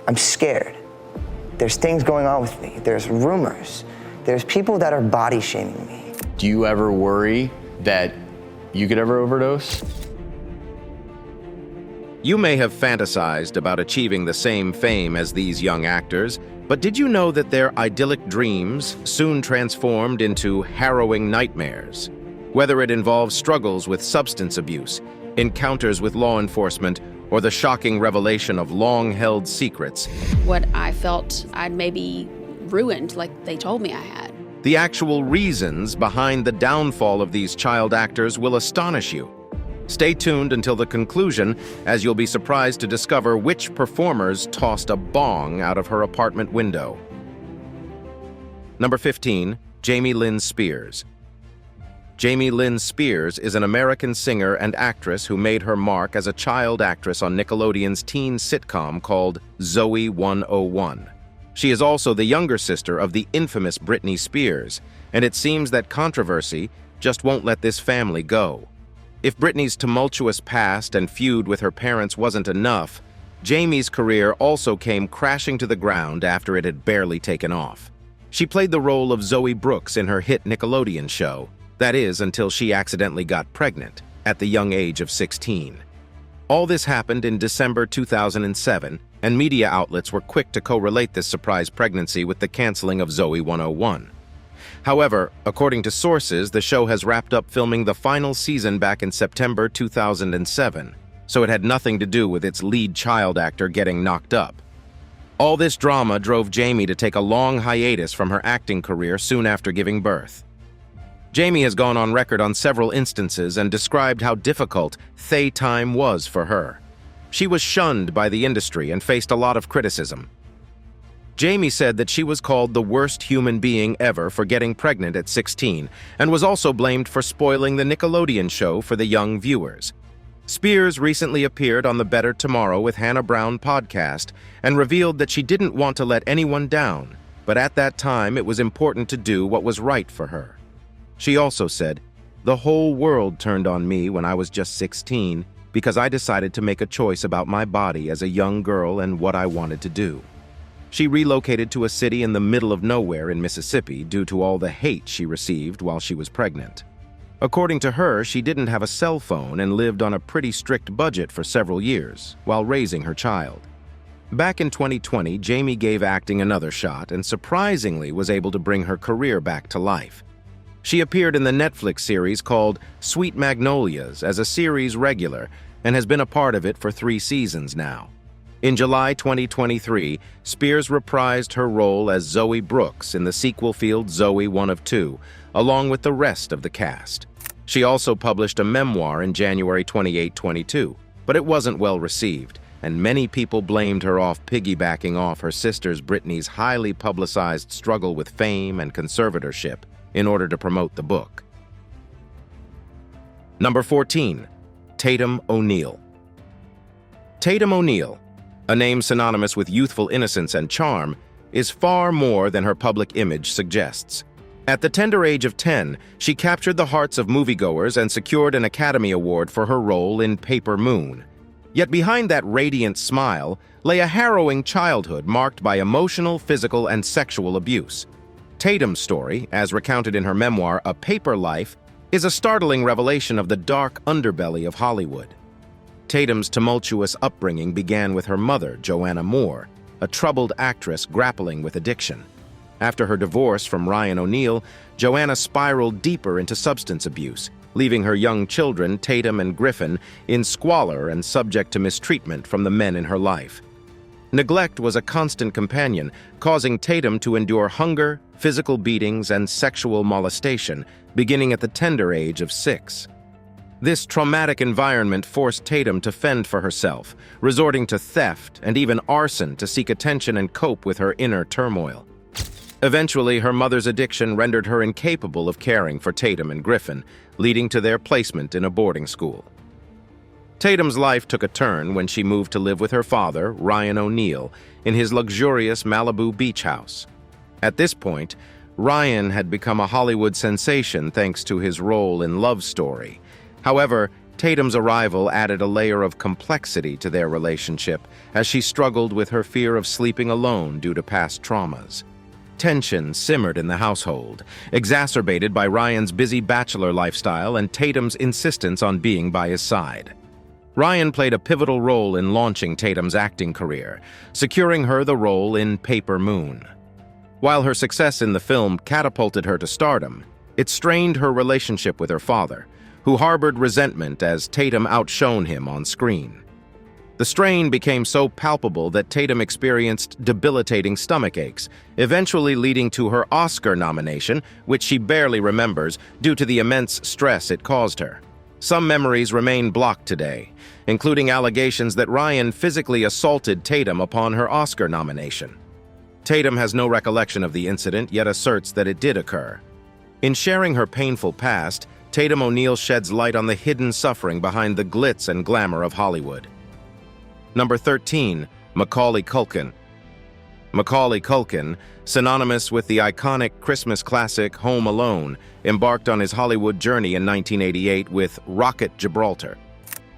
I'm scared. There's things going on with me. There's rumors. There's people that are body shaming me. Do you ever worry that you could ever overdose? You may have fantasized about achieving the same fame as these young actors, but did you know that their idyllic dreams soon transformed into harrowing nightmares? Whether it involves struggles with substance abuse, encounters with law enforcement, or the shocking revelation of long-held secrets. What I felt I'd maybe ruined, like they told me I had. The actual reasons behind the downfall of these child actors will astonish you. Stay tuned until the conclusion, as you'll be surprised to discover which performers tossed a bong out of her apartment window. Number 15, Jamie Lynn Spears. Jamie Lynn Spears is an American singer and actress who made her mark as a child actress on Nickelodeon's teen sitcom called Zoey 101. She is also the younger sister of the infamous Britney Spears, and it seems that controversy just won't let this family go. If Britney's tumultuous past and feud with her parents wasn't enough, Jamie's career also came crashing to the ground after it had barely taken off. She played the role of Zoe Brooks in her hit Nickelodeon show, that is, until she accidentally got pregnant at the young age of 16. All this happened in December 2007, and media outlets were quick to correlate this surprise pregnancy with the canceling of Zoey 101. However, according to sources, the show has wrapped up filming the final season back in September 2007, so it had nothing to do with its lead child actor getting knocked up. All this drama drove Jamie to take a long hiatus from her acting career soon after giving birth. Jamie has gone on record on several instances and described how difficult Thay time was for her. She was shunned by the industry and faced a lot of criticism. Jamie said that she was called the worst human being ever for getting pregnant at 16 and was also blamed for spoiling the Nickelodeon show for the young viewers. Spears recently appeared on the Better Tomorrow with Hannah Brown podcast and revealed that she didn't want to let anyone down, but at that time it was important to do what was right for her. She also said, "The whole world turned on me when I was just 16 because I decided to make a choice about my body as a young girl and what I wanted to do." She relocated to a city in the middle of nowhere in Mississippi due to all the hate she received while she was pregnant. According to her, she didn't have a cell phone and lived on a pretty strict budget for several years while raising her child. Back in 2020, Jamie gave acting another shot and surprisingly was able to bring her career back to life. She appeared in the Netflix series called Sweet Magnolias as a series regular and has been a part of it for 3 seasons now. In July 2023, Spears reprised her role as Zoe Brooks in the sequel-filled Zoe 1 of 2, along with the rest of the cast. She also published a memoir in January 28-22, but it wasn't well received, and many people blamed her off piggybacking off her sister's Britney's highly publicized struggle with fame and conservatorship in order to promote the book. Number 14, Tatum ONeill. Tatum ONeill, a name synonymous with youthful innocence and charm, is far more than her public image suggests. At the tender age of 10, she captured the hearts of moviegoers and secured an Academy Award for her role in Paper Moon. Yet behind that radiant smile lay a harrowing childhood marked by emotional, physical, and sexual abuse. Tatum's story, as recounted in her memoir, A Paper Life, is a startling revelation of the dark underbelly of Hollywood. Tatum's tumultuous upbringing began with her mother, Joanna Moore, a troubled actress grappling with addiction. After her divorce from Ryan O'Neal, Joanna spiraled deeper into substance abuse, leaving her young children, Tatum and Griffin, in squalor and subject to mistreatment from the men in her life. Neglect was a constant companion, causing Tatum to endure hunger, physical beatings, and sexual molestation, beginning at the tender age of 6. This traumatic environment forced Tatum to fend for herself, resorting to theft and even arson to seek attention and cope with her inner turmoil. Eventually, her mother's addiction rendered her incapable of caring for Tatum and Griffin, leading to their placement in a boarding school. Tatum's life took a turn when she moved to live with her father, Ryan O'Neal, in his luxurious Malibu beach house. At this point, Ryan had become a Hollywood sensation thanks to his role in Love Story. However, Tatum's arrival added a layer of complexity to their relationship as she struggled with her fear of sleeping alone due to past traumas. Tension simmered in the household, exacerbated by Ryan's busy bachelor lifestyle and Tatum's insistence on being by his side. Ryan played a pivotal role in launching Tatum's acting career, securing her the role in Paper Moon. While her success in the film catapulted her to stardom, it strained her relationship with her father, who harbored resentment as Tatum outshone him on screen. The strain became so palpable that Tatum experienced debilitating stomach aches, eventually leading to her Oscar nomination, which she barely remembers due to the immense stress it caused her. Some memories remain blocked today, including allegations that Ryan physically assaulted Tatum upon her Oscar nomination. Tatum has no recollection of the incident, yet asserts that it did occur. In sharing her painful past, Tatum ONeill sheds light on the hidden suffering behind the glitz and glamour of Hollywood. Number 13, Macaulay Culkin. Macaulay Culkin, synonymous with the iconic Christmas classic Home Alone, embarked on his Hollywood journey in 1988 with Rocket Gibraltar.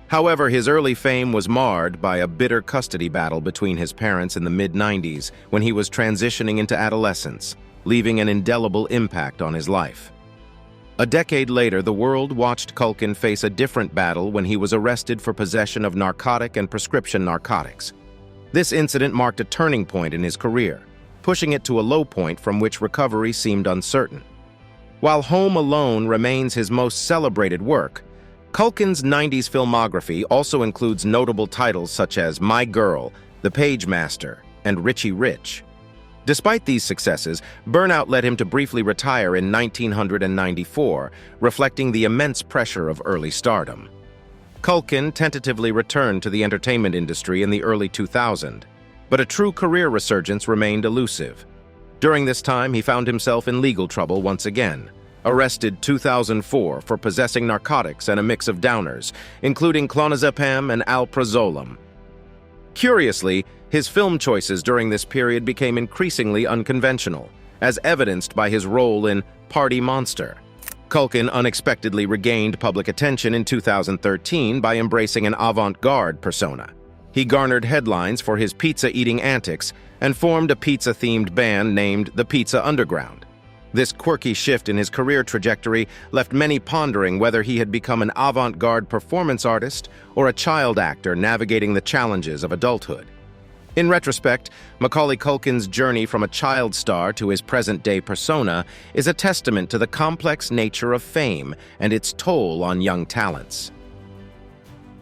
However, his early fame was marred by a bitter custody battle between his parents in the mid-90s when he was transitioning into adolescence, leaving an indelible impact on his life. A decade later, the world watched Culkin face a different battle when he was arrested for possession of narcotic and prescription narcotics. This incident marked a turning point in his career, pushing it to a low point from which recovery seemed uncertain. While Home Alone remains his most celebrated work, Culkin's 90s filmography also includes notable titles such as My Girl, The Page Master, and Richie Rich. Despite these successes, burnout led him to briefly retire in 1994, reflecting the immense pressure of early stardom. Culkin tentatively returned to the entertainment industry in the early 2000s, but a true career resurgence remained elusive. During this time, he found himself in legal trouble once again, arrested 2004 for possessing narcotics and a mix of downers, including clonazepam and alprazolam. Curiously, his film choices during this period became increasingly unconventional, as evidenced by his role in Party Monster. Culkin unexpectedly regained public attention in 2013 by embracing an avant-garde persona. He garnered headlines for his pizza-eating antics and formed a pizza-themed band named the Pizza Underground. This quirky shift in his career trajectory left many pondering whether he had become an avant-garde performance artist or a child actor navigating the challenges of adulthood. In retrospect, Macaulay Culkin's journey from a child star to his present-day persona is a testament to the complex nature of fame and its toll on young talents.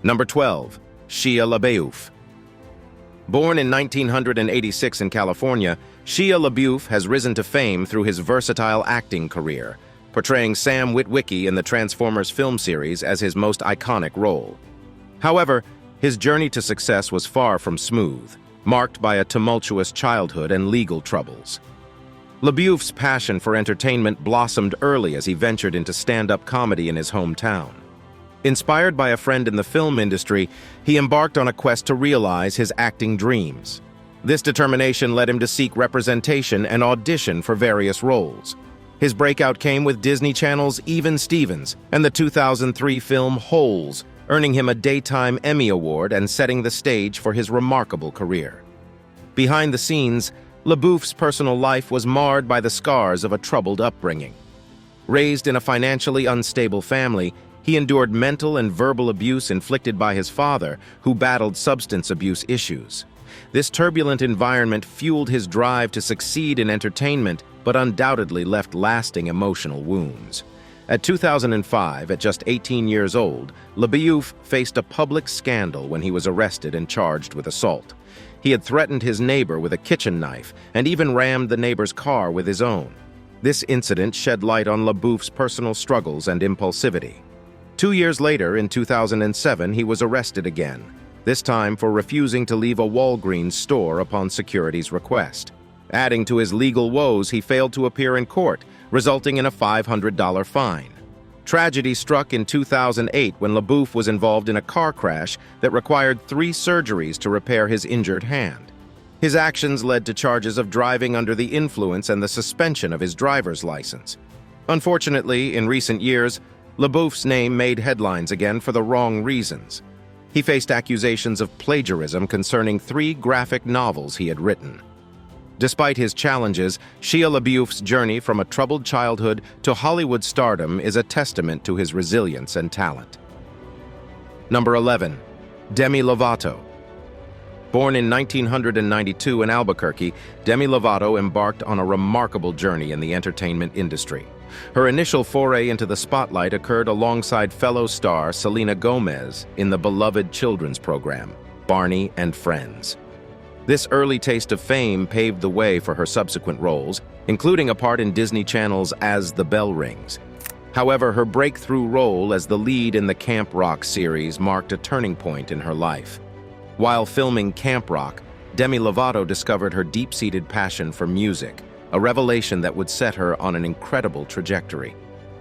Number 12, Shia LaBeouf. Born in 1986 in California, Shia LaBeouf has risen to fame through his versatile acting career, portraying Sam Witwicky in the Transformers film series as his most iconic role. However, his journey to success was far from smooth, marked by a tumultuous childhood and legal troubles. LaBeouf's passion for entertainment blossomed early as he ventured into stand-up comedy in his hometown. Inspired by a friend in the film industry, he embarked on a quest to realize his acting dreams. This determination led him to seek representation and audition for various roles. His breakout came with Disney Channel's Even Stevens and the 2003 film Holes, earning him a Daytime Emmy Award and setting the stage for his remarkable career. Behind the scenes, LaBeouf's personal life was marred by the scars of a troubled upbringing. Raised in a financially unstable family, he endured mental and verbal abuse inflicted by his father, who battled substance abuse issues. This turbulent environment fueled his drive to succeed in entertainment, but undoubtedly left lasting emotional wounds. At 2005, at just 18 years old, LaBeouf faced a public scandal when he was arrested and charged with assault. He had threatened his neighbor with a kitchen knife and even rammed the neighbor's car with his own. This incident shed light on LaBeouf's personal struggles and impulsivity. 2 years later, in 2007, he was arrested again, this time for refusing to leave a Walgreens store upon security's request. Adding to his legal woes, he failed to appear in court, resulting in a $500 fine. Tragedy struck in 2008 when LaBeouf was involved in a car crash that required 3 surgeries to repair his injured hand. His actions led to charges of driving under the influence and the suspension of his driver's license. Unfortunately, in recent years, LaBeouf's name made headlines again for the wrong reasons. He faced accusations of plagiarism concerning 3 graphic novels he had written. Despite his challenges, Shia LaBeouf's journey from a troubled childhood to Hollywood stardom is a testament to his resilience and talent. Number 11. Demi Lovato. Born in 1992 in Albuquerque, Demi Lovato embarked on a remarkable journey in the entertainment industry. Her initial foray into the spotlight occurred alongside fellow star Selena Gomez in the beloved children's program, Barney and Friends. This early taste of fame paved the way for her subsequent roles, including a part in Disney Channel's As the Bell Rings. However, her breakthrough role as the lead in the Camp Rock series marked a turning point in her life. While filming Camp Rock, Demi Lovato discovered her deep-seated passion for music, a revelation that would set her on an incredible trajectory.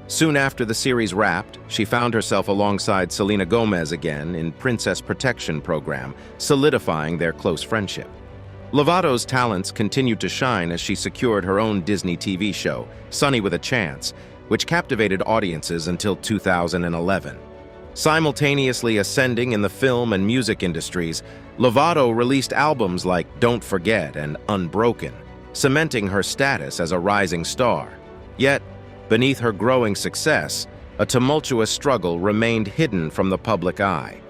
Soon after the series wrapped, she found herself alongside Selena Gomez again in Princess Protection Program, solidifying their close friendship. Lovato's talents continued to shine as she secured her own Disney TV show, Sunny with a Chance, which captivated audiences until 2011. Simultaneously ascending in the film and music industries, Lovato released albums like Don't Forget and Unbroken, cementing her status as a rising star. Yet, beneath her growing success, a tumultuous struggle remained hidden from the public eye.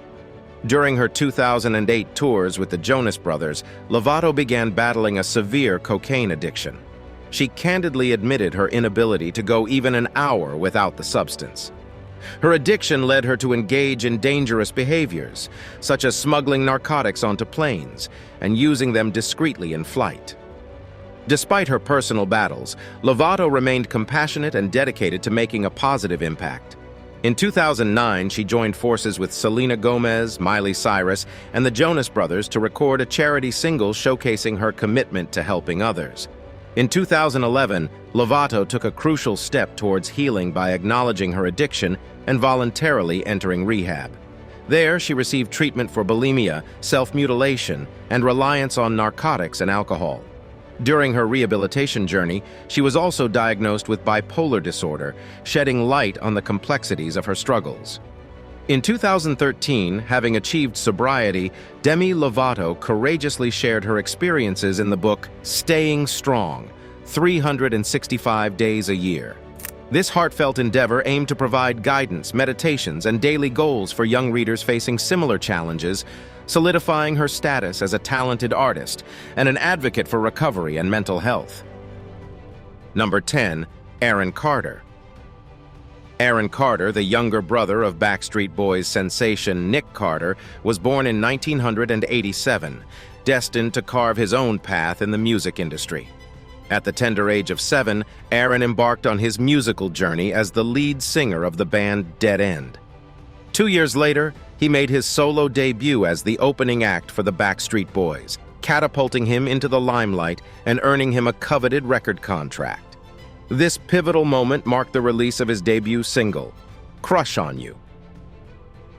During her 2008 tours with the Jonas Brothers, Lovato began battling a severe cocaine addiction. She candidly admitted her inability to go even an hour without the substance. Her addiction led her to engage in dangerous behaviors, such as smuggling narcotics onto planes and using them discreetly in flight. Despite her personal battles, Lovato remained compassionate and dedicated to making a positive impact. In 2009, she joined forces with Selena Gomez, Miley Cyrus, and the Jonas Brothers to record a charity single showcasing her commitment to helping others. In 2011, Lovato took a crucial step towards healing by acknowledging her addiction and voluntarily entering rehab. There, she received treatment for bulimia, self-mutilation, and reliance on narcotics and alcohol. During her rehabilitation journey, she was also diagnosed with bipolar disorder, shedding light on the complexities of her struggles. In 2013, having achieved sobriety, Demi Lovato courageously shared her experiences in the book Staying Strong, 365 Days a Year. This heartfelt endeavor aimed to provide guidance, meditations, and daily goals for young readers facing similar challenges, solidifying her status as a talented artist and an advocate for recovery and mental health. Number 10. Aaron Carter. Aaron Carter, the younger brother of Backstreet Boys sensation Nick Carter, was born in 1987, destined to carve his own path in the music industry. At the tender age of 7, Aaron embarked on his musical journey as the lead singer of the band Dead End. 2 years later, he made his solo debut as the opening act for the Backstreet Boys, catapulting him into the limelight and earning him a coveted record contract. This pivotal moment marked the release of his debut single, Crush on You.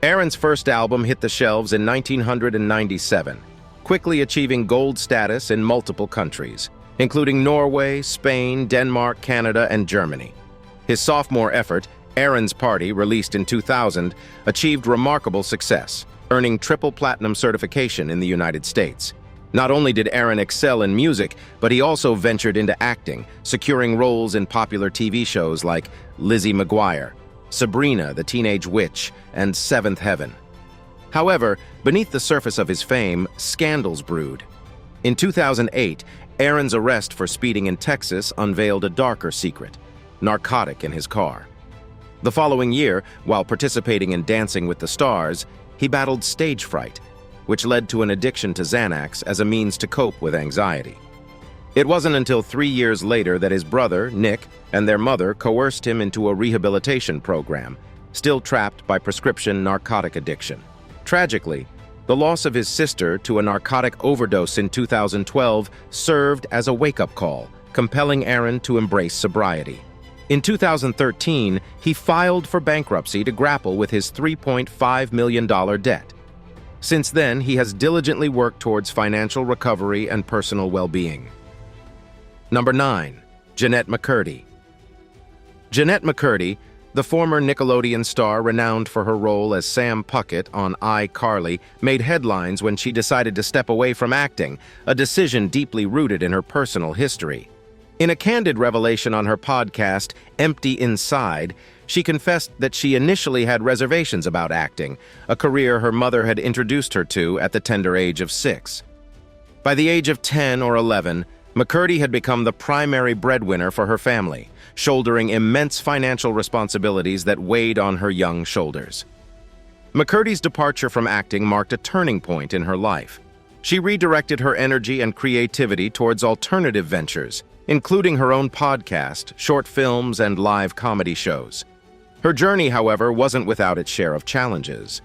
Aaron's first album hit the shelves in 1997, quickly achieving gold status in multiple countries, including Norway, Spain, Denmark, Canada, and Germany. His sophomore effort, Aaron's Party, released in 2000, achieved remarkable success, earning triple platinum certification in the United States. Not only did Aaron excel in music, but he also ventured into acting, securing roles in popular TV shows like Lizzie McGuire, Sabrina the Teenage Witch, and Seventh Heaven. However, beneath the surface of his fame, scandals brewed. In 2008, Aaron's arrest for speeding in Texas unveiled a darker secret: narcotic in his car. The following year, while participating in Dancing with the Stars, he battled stage fright, which led to an addiction to Xanax as a means to cope with anxiety. It wasn't until 3 years later that his brother, Nick, and their mother coerced him into a rehabilitation program, still trapped by prescription narcotic addiction. Tragically, the loss of his sister to a narcotic overdose in 2012 served as a wake-up call, compelling Aaron to embrace sobriety. In 2013, he filed for bankruptcy to grapple with his $3.5 million debt. Since then, he has diligently worked towards financial recovery and personal well-being. Number 9. Jeanette McCurdy. Jeanette McCurdy, The former Nickelodeon star, renowned for her role as Sam Puckett on iCarly, made headlines when she decided to step away from acting, a decision deeply rooted in her personal history. In a candid revelation on her podcast, Empty Inside, she confessed that she initially had reservations about acting, a career her mother had introduced her to at the tender age of 6. By the age of 10 or 11, McCurdy had become the primary breadwinner for her family, shouldering immense financial responsibilities that weighed on her young shoulders. McCurdy's departure from acting marked a turning point in her life. She redirected her energy and creativity towards alternative ventures, including her own podcast, short films, and live comedy shows. Her journey, however, wasn't without its share of challenges.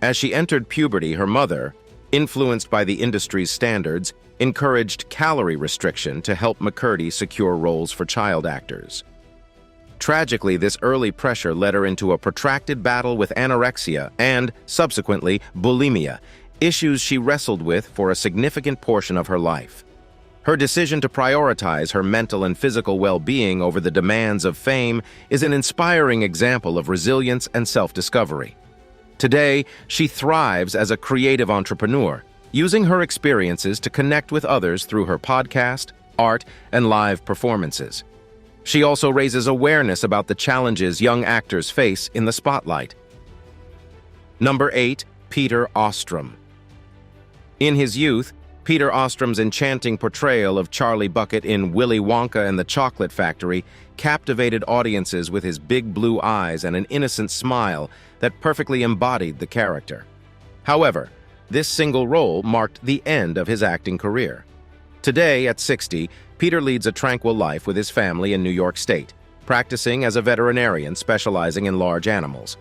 As she entered puberty, her mother, influenced by the industry's standards, encouraged calorie restriction to help McCurdy secure roles for child actors. Tragically, this early pressure led her into a protracted battle with anorexia and, subsequently, bulimia, issues she wrestled with for a significant portion of her life. Her decision to prioritize her mental and physical well-being over the demands of fame is an inspiring example of resilience and self-discovery. Today, she thrives as a creative entrepreneur, using her experiences to connect with others through her podcast, art, and live performances. She also raises awareness about the challenges young actors face in the spotlight. Number 8. Peter Ostrom. In his youth, Peter Ostrom's enchanting portrayal of Charlie Bucket in Willy Wonka and the Chocolate Factory captivated audiences with his big blue eyes and an innocent smile that perfectly embodied the character. However, this single role marked the end of his acting career. Today, at 60, Peter leads a tranquil life with his family in New York State, practicing as a veterinarian specializing in large animals.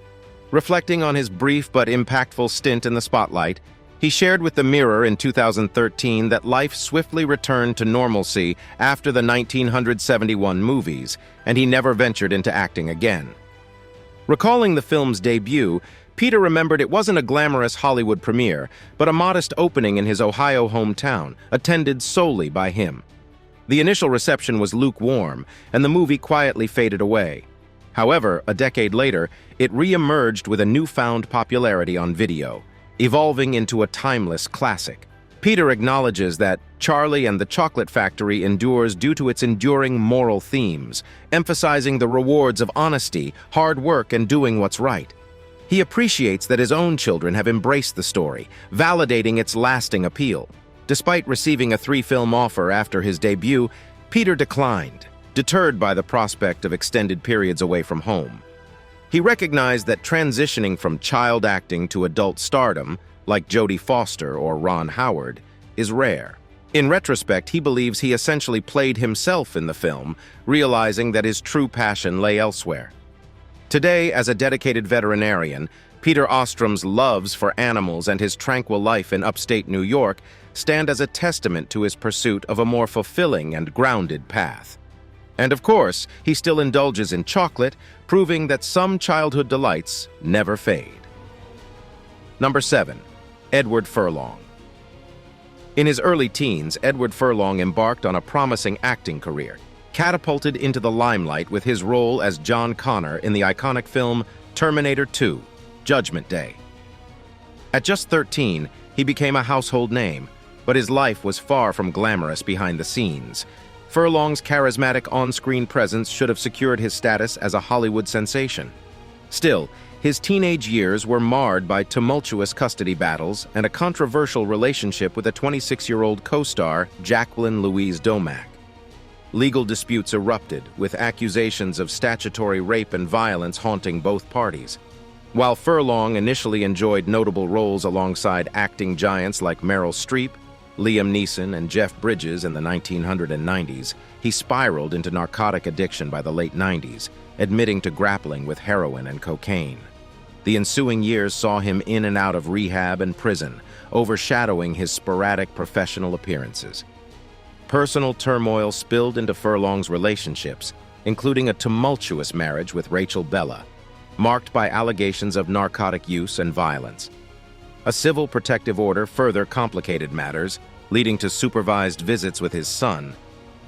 Reflecting on his brief but impactful stint in the spotlight, he shared with the Mirror in 2013 that life swiftly returned to normalcy after the 1971 movies, and he never ventured into acting again. Recalling the film's debut, Peter remembered it wasn't a glamorous Hollywood premiere, but a modest opening in his Ohio hometown, attended solely by him. The initial reception was lukewarm, and the movie quietly faded away. However, a decade later, it re-emerged with a newfound popularity on video, evolving into a timeless classic. Peter acknowledges that Charlie and the Chocolate Factory endures due to its enduring moral themes, emphasizing the rewards of honesty, hard work, and doing what's right. He appreciates that his own children have embraced the story, validating its lasting appeal. Despite receiving a 3-film offer after his debut, Peter declined, deterred by the prospect of extended periods away from home. He recognized that transitioning from child acting to adult stardom, like Jodie Foster or Ron Howard, is rare. In retrospect, he believes he essentially played himself in the film, realizing that his true passion lay elsewhere. Today, as a dedicated veterinarian, Peter Ostrom's loves for animals and his tranquil life in upstate New York stand as a testament to his pursuit of a more fulfilling and grounded path. And of course, he still indulges in chocolate, proving that some childhood delights never fade. Number 7. Edward Furlong. In his early teens, Edward Furlong embarked on a promising acting career, catapulted into the limelight with his role as John Connor in the iconic film Terminator 2: Judgment Day. At just 13, he became a household name, but his life was far from glamorous behind the scenes. Furlong's charismatic on-screen presence should have secured his status as a Hollywood sensation. Still, his teenage years were marred by tumultuous custody battles and a controversial relationship with a 26-year-old co-star, Jacqueline Louise Domack. Legal disputes erupted, with accusations of statutory rape and violence haunting both parties. While Furlong initially enjoyed notable roles alongside acting giants like Meryl Streep, Liam Neeson, and Jeff Bridges in the 1990s, he spiraled into narcotic addiction by the late 90s, admitting to grappling with heroin and cocaine. The ensuing years saw him in and out of rehab and prison, overshadowing his sporadic professional appearances. Personal turmoil spilled into Furlong's relationships, including a tumultuous marriage with Rachel Bella, marked by allegations of narcotic use and violence. A civil protective order further complicated matters, leading to supervised visits with his son.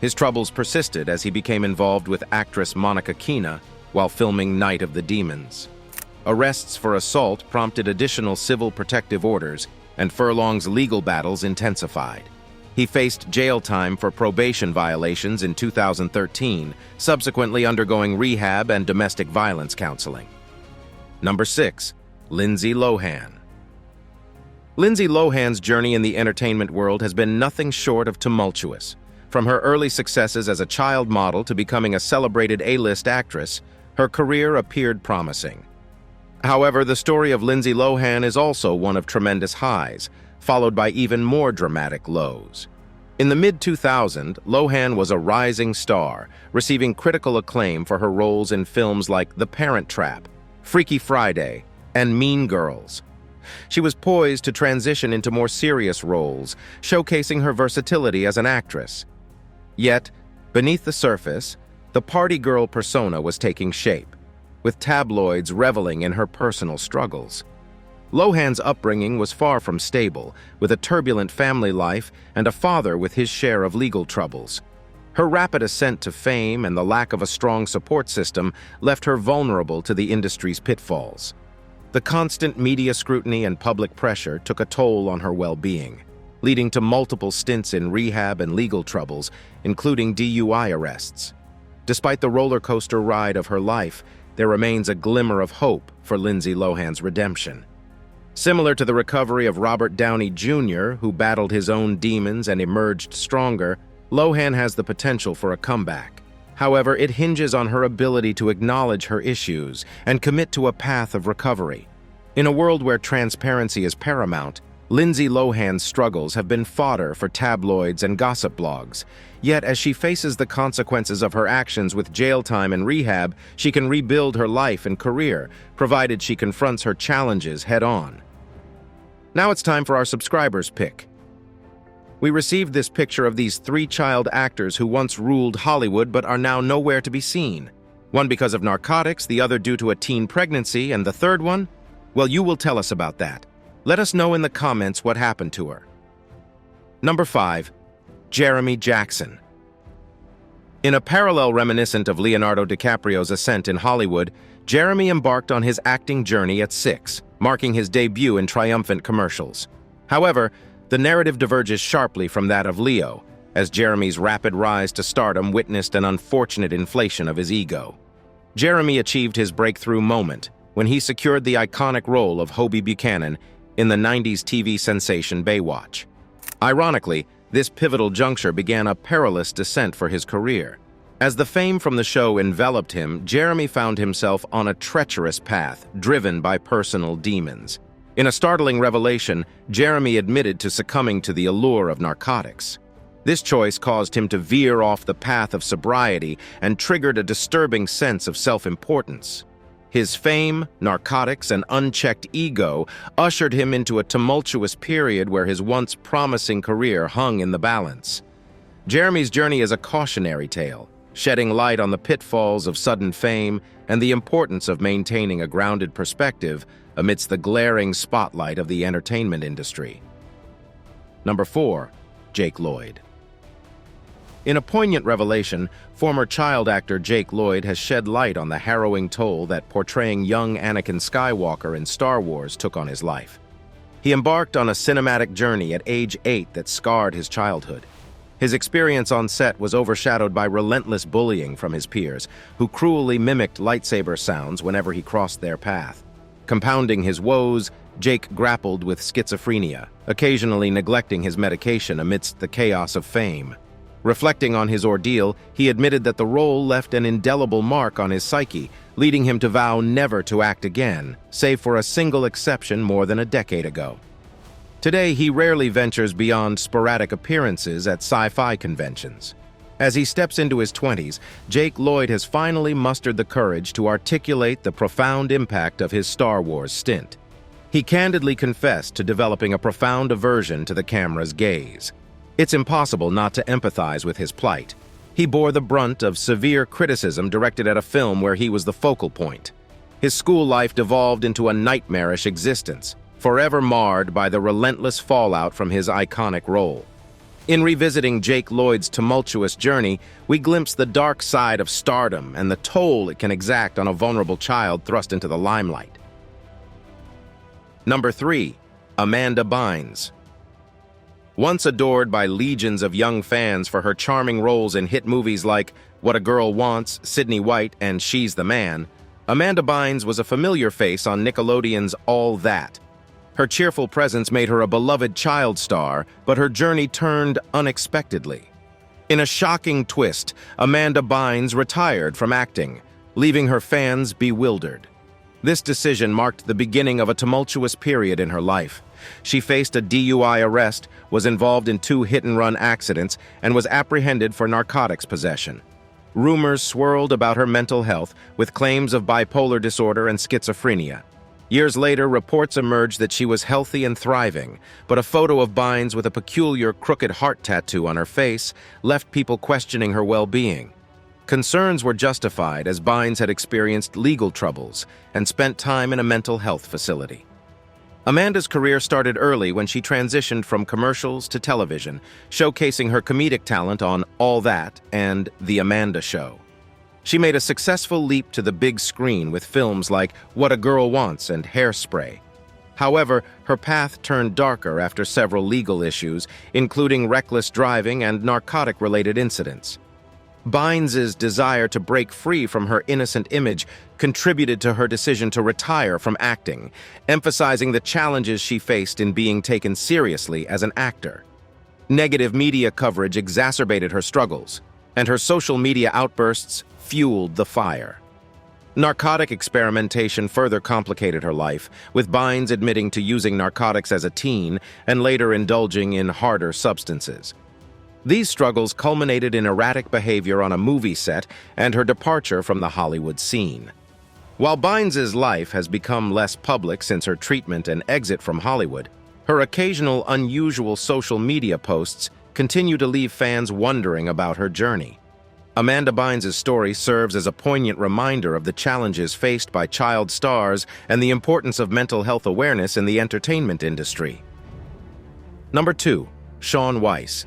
His troubles persisted as he became involved with actress Monica Keena, while filming Night of the Demons. Arrests for assault prompted additional civil protective orders, and Furlong's legal battles intensified. He faced jail time for probation violations in 2013, subsequently undergoing rehab and domestic violence counseling. Number 6. Lindsay Lohan. Lindsay Lohan's journey in the entertainment world has been nothing short of tumultuous. From her early successes as a child model to becoming a celebrated A-list actress, her career appeared promising. However, the story of Lindsay Lohan is also one of tremendous highs, followed by even more dramatic lows. In the mid-2000s, Lohan was a rising star, receiving critical acclaim for her roles in films like The Parent Trap, Freaky Friday, and Mean Girls. She was poised to transition into more serious roles, showcasing her versatility as an actress. Yet, beneath the surface, the party girl persona was taking shape, with tabloids reveling in her personal struggles. Lohan's upbringing was far from stable, with a turbulent family life and a father with his share of legal troubles. Her rapid ascent to fame and the lack of a strong support system left her vulnerable to the industry's pitfalls. The constant media scrutiny and public pressure took a toll on her well-being, leading to multiple stints in rehab and legal troubles, including DUI arrests. Despite the roller coaster ride of her life, there remains a glimmer of hope for Lindsay Lohan's redemption. Similar to the recovery of Robert Downey Jr., who battled his own demons and emerged stronger, Lohan has the potential for a comeback. However, it hinges on her ability to acknowledge her issues and commit to a path of recovery. In a world where transparency is paramount, Lindsay Lohan's struggles have been fodder for tabloids and gossip blogs. Yet, as she faces the consequences of her actions with jail time and rehab, she can rebuild her life and career, provided she confronts her challenges head-on. Now it's time for our subscribers' pick. We received this picture of these 3 child actors who once ruled Hollywood but are now nowhere to be seen. One because of narcotics, the other due to a teen pregnancy, and the third one? Well, you will tell us about that. Let us know in the comments what happened to her. Number 5. Jeremy Jackson. In a parallel reminiscent of Leonardo DiCaprio's ascent in Hollywood, Jeremy embarked on his acting journey at 6, marking his debut in triumphant commercials. However, the narrative diverges sharply from that of Leo, as Jeremy's rapid rise to stardom witnessed an unfortunate inflation of his ego. Jeremy achieved his breakthrough moment when he secured the iconic role of Hobie Buchanan in the 90s TV sensation Baywatch. Ironically, this pivotal juncture began a perilous descent for his career. As the fame from the show enveloped him, Jeremy found himself on a treacherous path, driven by personal demons. In a startling revelation, Jeremy admitted to succumbing to the allure of narcotics. This choice caused him to veer off the path of sobriety and triggered a disturbing sense of self-importance. His fame, narcotics, and unchecked ego ushered him into a tumultuous period where his once promising career hung in the balance. Jeremy's journey is a cautionary tale, shedding light on the pitfalls of sudden fame and the importance of maintaining a grounded perspective amidst the glaring spotlight of the entertainment industry. Number 4. Jake Lloyd. In a poignant revelation, former child actor Jake Lloyd has shed light on the harrowing toll that portraying young Anakin Skywalker in Star Wars took on his life. He embarked on a cinematic journey at age 8 that scarred his childhood. His experience on set was overshadowed by relentless bullying from his peers, who cruelly mimicked lightsaber sounds whenever he crossed their path. Compounding his woes, Jake grappled with schizophrenia, occasionally neglecting his medication amidst the chaos of fame. Reflecting on his ordeal, he admitted that the role left an indelible mark on his psyche, leading him to vow never to act again, save for a single exception more than a decade ago. Today, he rarely ventures beyond sporadic appearances at sci-fi conventions. As he steps into his 20s, Jake Lloyd has finally mustered the courage to articulate the profound impact of his Star Wars stint. He candidly confessed to developing a profound aversion to the camera's gaze. It's impossible not to empathize with his plight. He bore the brunt of severe criticism directed at a film where he was the focal point. His school life devolved into a nightmarish existence, forever marred by the relentless fallout from his iconic role. In revisiting Jake Lloyd's tumultuous journey, we glimpse the dark side of stardom and the toll it can exact on a vulnerable child thrust into the limelight. Number 3. Amanda Bynes. Once adored by legions of young fans for her charming roles in hit movies like What a Girl Wants, Sydney White, and She's the Man, Amanda Bynes was a familiar face on Nickelodeon's All That. Her cheerful presence made her a beloved child star, but her journey turned unexpectedly. In a shocking twist, Amanda Bynes retired from acting, leaving her fans bewildered. This decision marked the beginning of a tumultuous period in her life. She faced a DUI arrest, was involved in 2 hit-and-run accidents, and was apprehended for narcotics possession. Rumors swirled about her mental health, with claims of bipolar disorder and schizophrenia. Years later, reports emerged that she was healthy and thriving, but a photo of Bynes with a peculiar crooked heart tattoo on her face left people questioning her well-being. Concerns were justified as Bynes had experienced legal troubles and spent time in a mental health facility. Amanda's career started early when she transitioned from commercials to television, showcasing her comedic talent on All That and The Amanda Show. She made a successful leap to the big screen with films like What a Girl Wants and Hairspray. However, her path turned darker after several legal issues, including reckless driving and narcotic-related incidents. Bynes' desire to break free from her innocent image contributed to her decision to retire from acting, emphasizing the challenges she faced in being taken seriously as an actor. Negative media coverage exacerbated her struggles, and her social media outbursts fueled the fire. Narcotic experimentation further complicated her life, with Bynes admitting to using narcotics as a teen and later indulging in harder substances. These struggles culminated in erratic behavior on a movie set and her departure from the Hollywood scene. While Bynes' life has become less public since her treatment and exit from Hollywood, her occasional unusual social media posts continue to leave fans wondering about her journey. Amanda Bynes' story serves as a poignant reminder of the challenges faced by child stars and the importance of mental health awareness in the entertainment industry. Number 2. Shaun Weiss.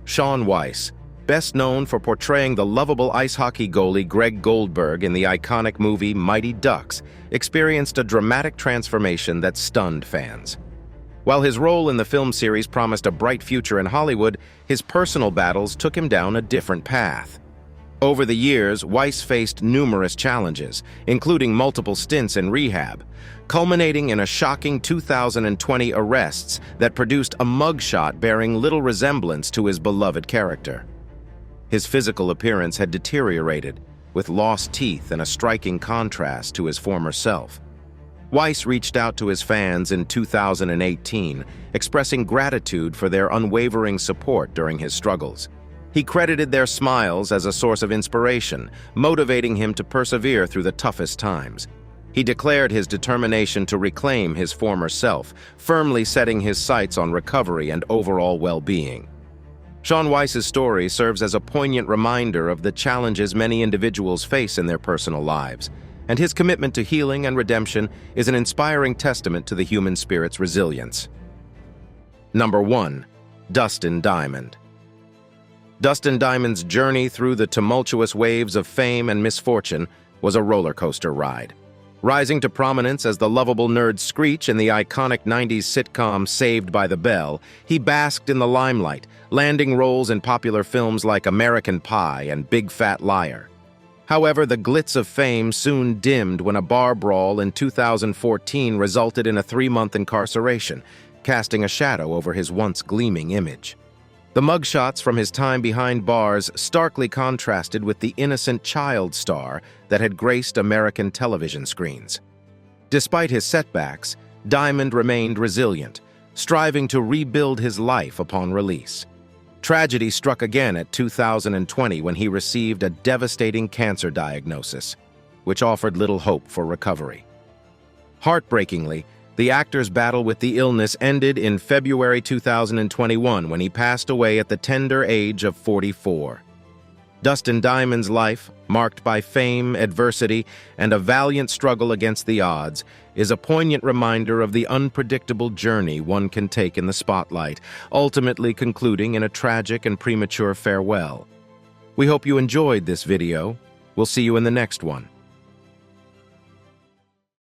Shaun Weiss, best known for portraying the lovable ice hockey goalie Greg Goldberg in the iconic movie Mighty Ducks, experienced a dramatic transformation that stunned fans. While his role in the film series promised a bright future in Hollywood, his personal battles took him down a different path. Over the years, Weiss faced numerous challenges, including multiple stints in rehab, culminating in a shocking 2020 arrests that produced a mugshot bearing little resemblance to his beloved character. His physical appearance had deteriorated, with lost teeth and a striking contrast to his former self. Weiss reached out to his fans in 2018, expressing gratitude for their unwavering support during his struggles. He credited their smiles as a source of inspiration, motivating him to persevere through the toughest times. He declared his determination to reclaim his former self, firmly setting his sights on recovery and overall well-being. Shaun Weiss's story serves as a poignant reminder of the challenges many individuals face in their personal lives, and his commitment to healing and redemption is an inspiring testament to the human spirit's resilience. Number 1. Dustin Diamond. Dustin Diamond's journey through the tumultuous waves of fame and misfortune was a roller coaster ride. Rising to prominence as the lovable nerd Screech in the iconic 90s sitcom Saved by the Bell, he basked in the limelight, landing roles in popular films like American Pie and Big Fat Liar. However, the glitz of fame soon dimmed when a bar brawl in 2014 resulted in a 3-month incarceration, casting a shadow over his once gleaming image. The mugshots from his time behind bars starkly contrasted with the innocent child star that had graced American television screens. Despite his setbacks, Diamond remained resilient, striving to rebuild his life upon release. Tragedy struck again at 2020 when he received a devastating cancer diagnosis, which offered little hope for recovery. Heartbreakingly, the actor's battle with the illness ended in February 2021 when he passed away at the tender age of 44. Dustin Diamond's life, marked by fame, adversity, and a valiant struggle against the odds, is a poignant reminder of the unpredictable journey one can take in the spotlight, ultimately concluding in a tragic and premature farewell. We hope you enjoyed this video. We'll see you in the next one.